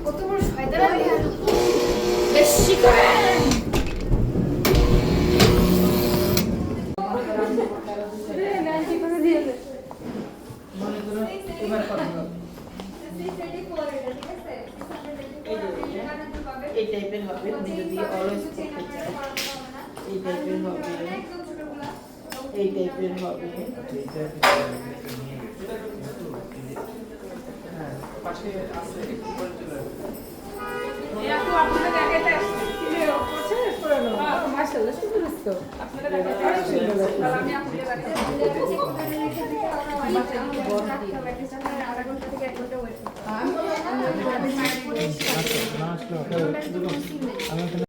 কত বড় শয়তান বেশি করে এই টাইপের হবে আপনি যদি অলওয়েজ করতে চান এই টাইপের হবে এই টাইপের হবে পাশে আছে একটু করে চলে আপু আপনাদের দেখাইতে আসছে কি রে করছে পুরনো মাশাআল্লাহ সুন্দর তো আপনাদের দেখাইতে আসছে তাহলে আমি আপনাদের দেখাইতে না আসলে